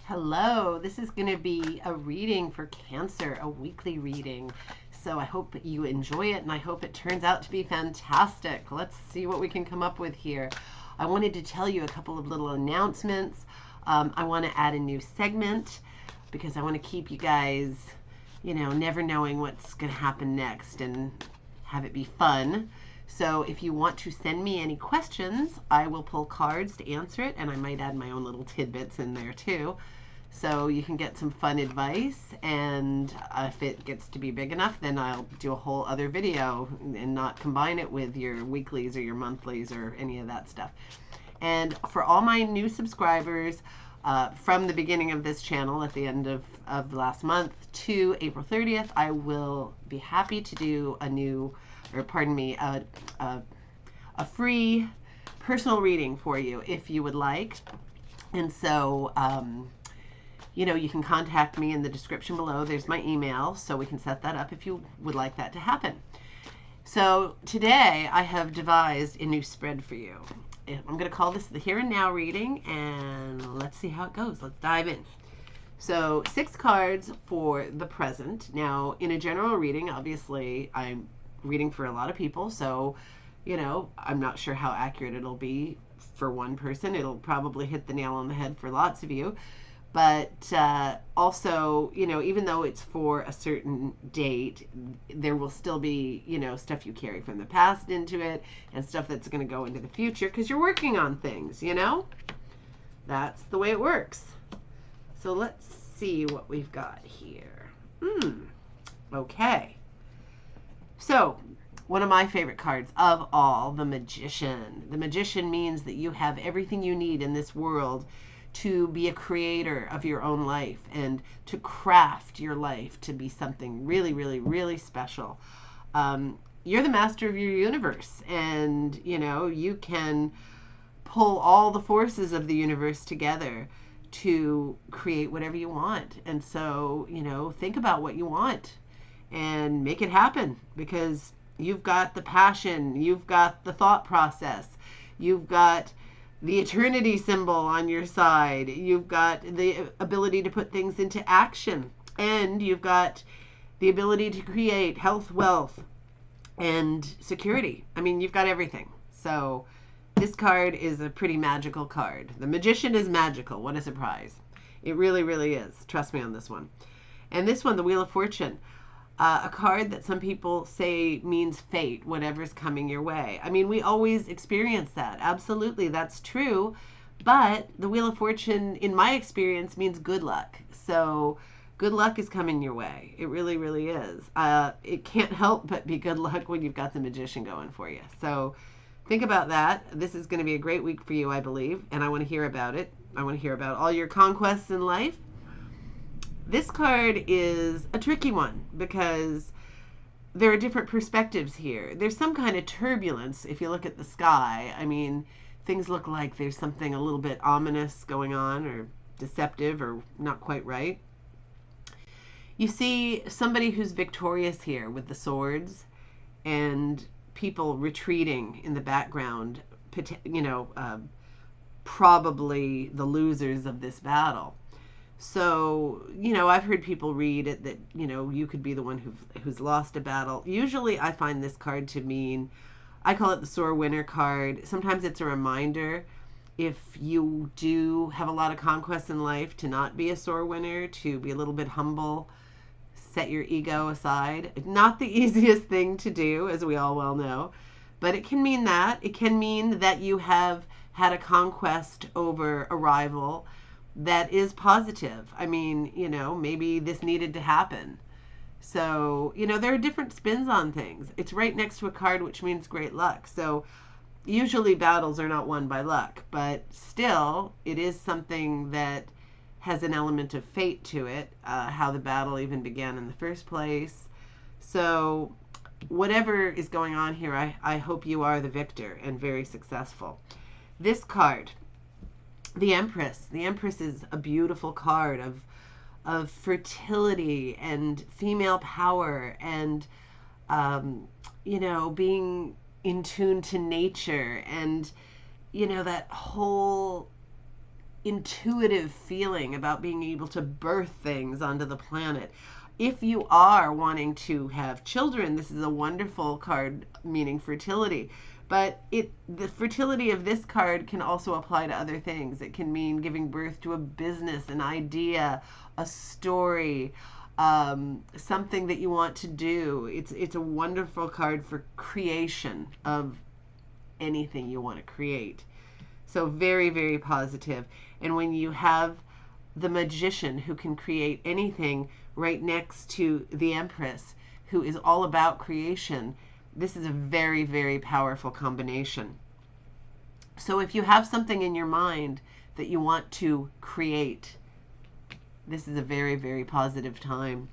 Hello, this is going to be a reading for Cancer, a weekly reading. So I hope you enjoy it and I hope it turns out to be fantastic. Let's see what we can come up with here. I wanted to tell you a couple of little announcements. I want to add a new segment because I want to keep you guys, never knowing what's going to happen next and have it be fun. So if you want to send me any questions, I will pull cards to answer it, and I might add my own little tidbits in there too. So you can get some fun advice, and if it gets to be big enough, then I'll do a whole other video and not combine it with your weeklies or your monthlies or any of that stuff. And for all my new subscribers, from the beginning of this channel at the end of last month to April 30th, I will be happy to do a free personal reading for you if you would like. And so, you can contact me in the description below. There's my email, so we can set that up if you would like that to happen. So today I have devised a new spread for you. I'm going to call this the Here and Now reading, and let's see how it goes. Let's dive in. So 6 cards for the present. Now, in a general reading, obviously, I'm reading for a lot of people, so, I'm not sure how accurate it'll be for one person. It'll probably hit the nail on the head for lots of you. But also, even though it's for a certain date, there will still be, stuff you carry from the past into it and stuff that's going to go into the future because you're working on things, That's the way it works. So let's see what we've got here. Okay. So, one of my favorite cards of all, the Magician. The Magician means that you have everything you need in this world to be a creator of your own life and to craft your life to be something really, really, really special. You're the master of your universe, and, you can pull all the forces of the universe together to create whatever you want. And so, think about what you want and make it happen because you've got the passion, you've got the thought process, you've got the eternity symbol on your side, you've got the ability to put things into action, and you've got the ability to create health, wealth, and security. I mean, you've got everything. So this card is a pretty magical card. The Magician is magical. What a surprise. It really, really is. Trust me on this one. And this one, the Wheel of Fortune, a card that some people say means fate, whatever's coming your way. I mean, we always experience that. Absolutely, that's true. But the Wheel of Fortune, in my experience, means good luck. So good luck is coming your way. It really, really is. It can't help but be good luck when you've got the Magician going for you. So think about that. This is going to be a great week for you, I believe, and I want to hear about it. I want to hear about all your conquests in life. This card is a tricky one because there are different perspectives here. There's some kind of turbulence if you look at the sky. I mean, things look like there's something a little bit ominous going on or deceptive or not quite right. You see somebody who's victorious here with the swords and people retreating in the background, probably the losers of this battle. So, I've heard people read it that, you could be the one who's lost a battle. Usually I find this card to mean, I call it the sore winner card. Sometimes it's a reminder if you do have a lot of conquests in life to not be a sore winner, to be a little bit humble, set your ego aside. Not the easiest thing to do, as we all well know, but it can mean that. It can mean that you have had a conquest over a rival that is positive. I mean, maybe this needed to happen. So, there are different spins on things. It's right next to a card which means great luck. So, usually battles are not won by luck, but still, it is something that has an element of fate to it, how the battle even began in the first place. So, whatever is going on here, I hope you are the victor and very successful. This card, the Empress. The Empress is a beautiful card of fertility and female power and, being in tune to nature and, that whole intuitive feeling about being able to birth things onto the planet. If you are wanting to have children, this is a wonderful card meaning fertility. But the fertility of this card can also apply to other things. It can mean giving birth to a business, an idea, a story, something that you want to do. It's a wonderful card for creation of anything you want to create. So very, very positive. And when you have the magician who can create anything right next to the Empress, who is all about creation, this is a very, very powerful combination. So if you have something in your mind that you want to create, this is a very, very positive time.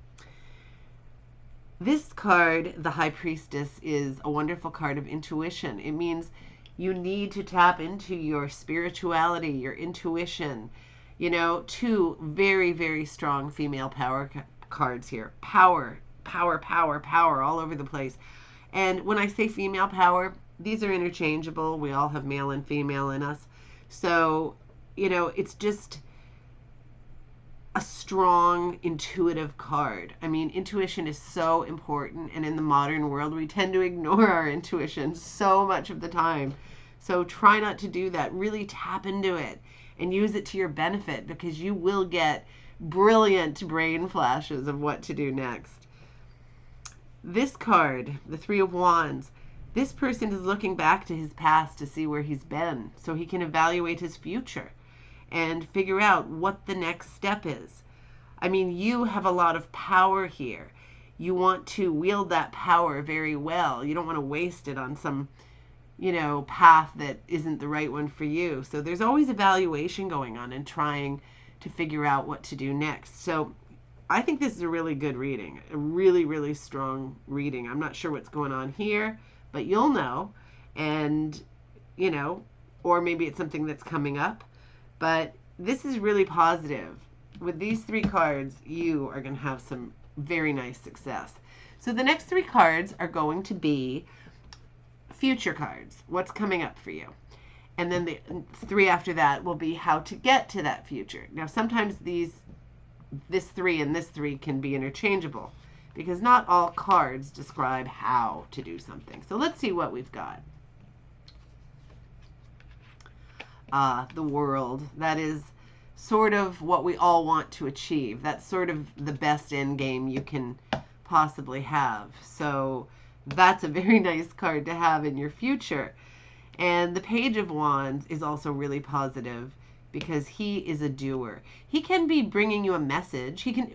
This card, the High Priestess, is a wonderful card of intuition. It means you need to tap into your spirituality, your intuition. You know, two very, very strong female power cards here. Power, power, power, power all over the place. And when I say female power, these are interchangeable. We all have male and female in us. So, you know, it's just a strong, intuitive card. I mean, intuition is so important. And in the modern world, we tend to ignore our intuition so much of the time. So try not to do that. Really tap into it and use it to your benefit, because you will get brilliant brain flashes of what to do next. This card, the Three of Wands, this person is looking back to his past to see where he's been so he can evaluate his future and figure out what the next step is. I mean, you have a lot of power here. You want to wield that power very well. You don't want to waste it on some, you know, path that isn't the right one for you. So there's always evaluation going on and trying to figure out what to do next. So I think this is a really good reading, a really, really strong reading. I'm not sure what's going on here, but you'll know. And, you know, or maybe it's something that's coming up. But this is really positive. With these three cards, you are going to have some very nice success. So the next three cards are going to be future cards. What's coming up for you? And then the three after that will be how to get to that future. Now, sometimes this three and this three can be interchangeable because not all cards describe how to do something. So let's see what we've got. The World. That is sort of what we all want to achieve. That's sort of the best end game you can possibly have. So that's a very nice card to have in your future. And the Page of Wands is also really positive because he is a doer. He can be bringing you a message. He can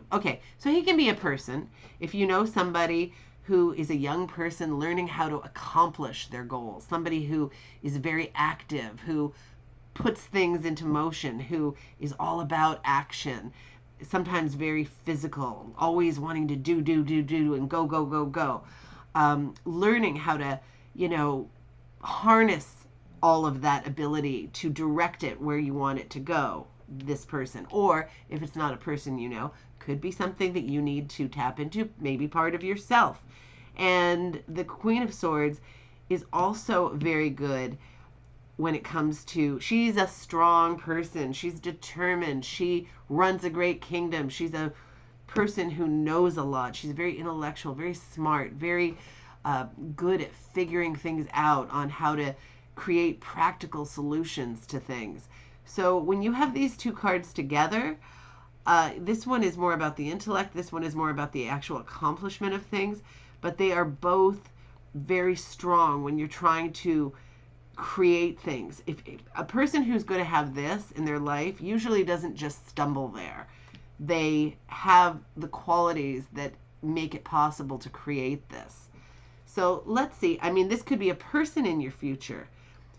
be a person. If you know somebody who is a young person learning how to accomplish their goals, somebody who is very active, who puts things into motion, who is all about action, sometimes very physical, always wanting to do, and go. Learning how to, you know, harness all of that ability to direct it where you want it to go, this person. Or if it's not a person you know, could be something that you need to tap into, maybe part of yourself. And the Queen of Swords is also very good when it comes to, she's a strong person. She's determined. She runs a great kingdom. She's a person who knows a lot. She's very intellectual, very smart, very good at figuring things out on how to create practical solutions to things. So when you have these two cards together, this one is more about the intellect. This one is more about the actual accomplishment of things. But they are both very strong when you're trying to create things. If a person who's going to have this in their life usually doesn't just stumble there. They have the qualities that make it possible to create this. So let's see. I mean, this could be a person in your future.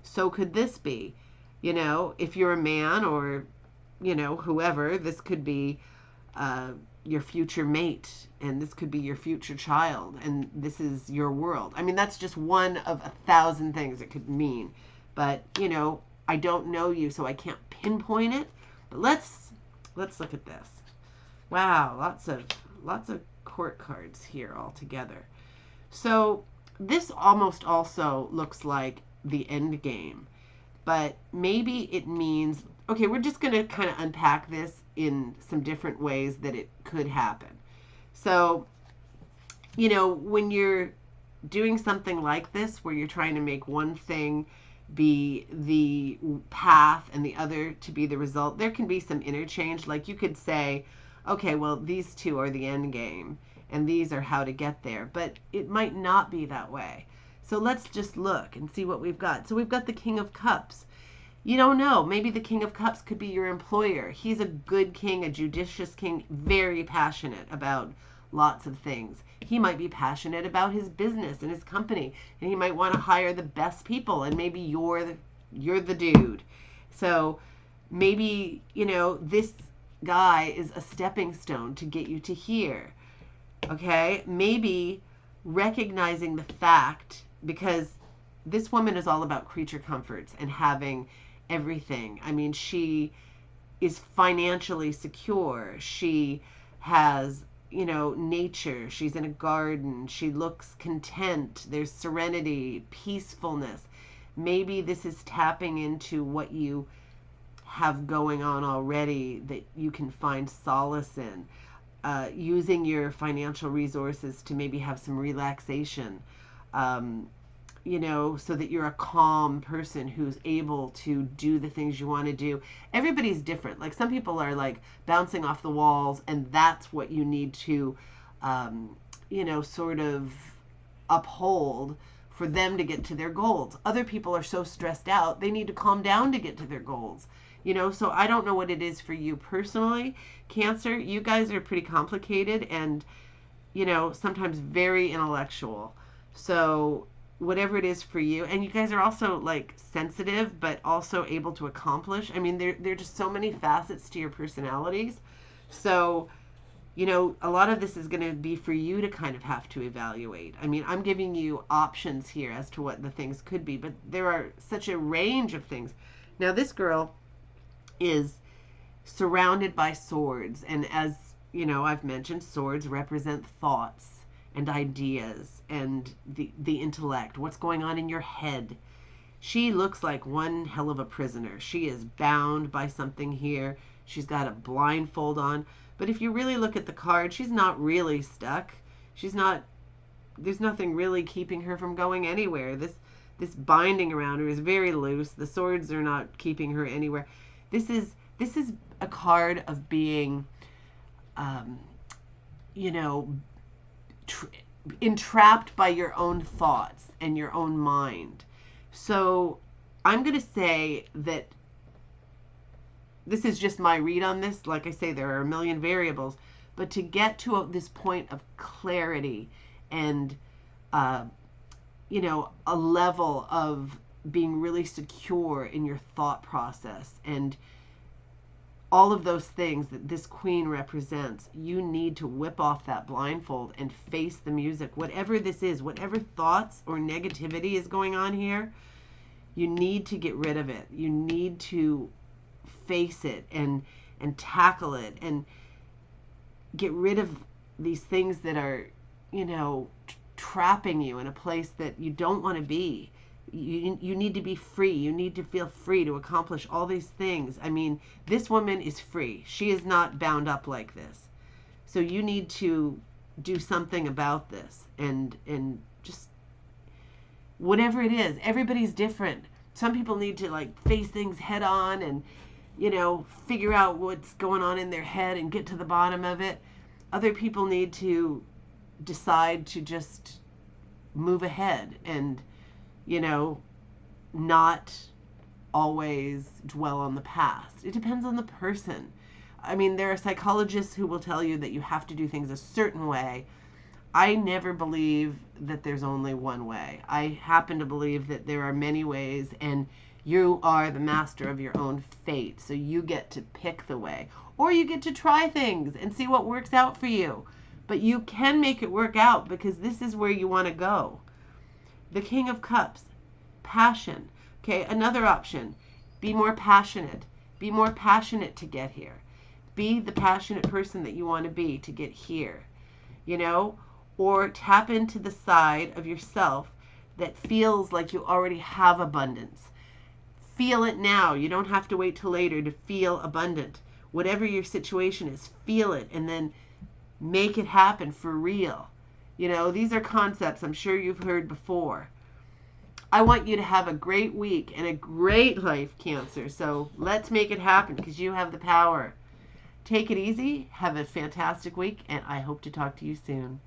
So could this be, you know, if you're a man or, you know, whoever, this could be your future mate, and this could be your future child, and this is your world. I mean, that's just one of 1,000 things it could mean. But, you know, I don't know you, so I can't pinpoint it. But let's look at this. Wow, lots of court cards here all together. So this almost also looks like the end game, but maybe it means okay, we're just going to kind of unpack this in some different ways that it could happen. So, when you're doing something like this, where you're trying to make one thing be the path and the other to be the result, there can be some interchange. Like you could say, okay, well, these two are the end game and these are how to get there, but it might not be that way. So let's just look and see what we've got. So we've got the King of Cups. You don't know. Maybe the King of Cups could be your employer. He's a good king, a judicious king, very passionate about lots of things. He might be passionate about his business and his company, and he might want to hire the best people, and maybe you're the dude. So maybe, this guy is a stepping stone to get you to here. Okay? Maybe recognizing the fact, because this woman is all about creature comforts and having everything. I mean, she is financially secure. She has, nature. She's in a garden. She looks content. There's serenity, peacefulness. Maybe this is tapping into what you have going on already that you can find solace in. Using your financial resources to maybe have some relaxation. So that you're a calm person who's able to do the things you want to do. Everybody's different. Like some people are like bouncing off the walls, and that's what you need to, sort of uphold for them to get to their goals. Other people are so stressed out, they need to calm down to get to their goals. So I don't know what it is for you personally. Cancer, you guys are pretty complicated and, sometimes very intellectual. So whatever it is for you, and you guys are also like sensitive but also able to accomplish. I mean, there are just so many facets to your personalities. So a lot of this is going to be for you to kind of have to evaluate. I mean, I'm giving you options here as to what the things could be, but there are such a range of things. Now this girl is surrounded by swords, and as I've mentioned, swords represent thoughts and ideas and the intellect, what's going on in your head. She looks like one hell of a prisoner. She is bound by something here. She's got a blindfold on. But if you really look at the card, she's not really stuck. There's nothing really keeping her from going anywhere. This binding around her is very loose. The swords are not keeping her anywhere. This is a card of being, entrapped by your own thoughts and your own mind. So I'm going to say that this is just my read on this. Like I say, there are a million variables, but to get to this point of clarity and, a level of being really secure in your thought process and all of those things that this queen represents, you need to whip off that blindfold and face the music. Whatever this is, whatever thoughts or negativity is going on here, you need to get rid of it. You need to face it and tackle it and get rid of these things that are, trapping you in a place that you don't want to be. You need to be free. You need to feel free to accomplish all these things. I mean, this woman is free. She is not bound up like this. So you need to do something about this and just whatever it is. Everybody's different. Some people need to like face things head on and figure out what's going on in their head and get to the bottom of it. Other people need to decide to just move ahead and not always dwell on the past. It depends on the person. I mean, there are psychologists who will tell you that you have to do things a certain way. I never believe that there's only one way. I happen to believe that there are many ways, and you are the master of your own fate. So you get to pick the way, or you get to try things and see what works out for you. But you can make it work out because this is where you want to go. The King of Cups, passion. Okay, another option, be more passionate. Be more passionate to get here. Be the passionate person that you want to be to get here, or tap into the side of yourself that feels like you already have abundance. Feel it now. You don't have to wait till later to feel abundant. Whatever your situation is, feel it and then make it happen for real. You know, these are concepts I'm sure you've heard before. I want you to have a great week and a great life, Cancer. So let's make it happen because you have the power. Take it easy. Have a fantastic week, and I hope to talk to you soon.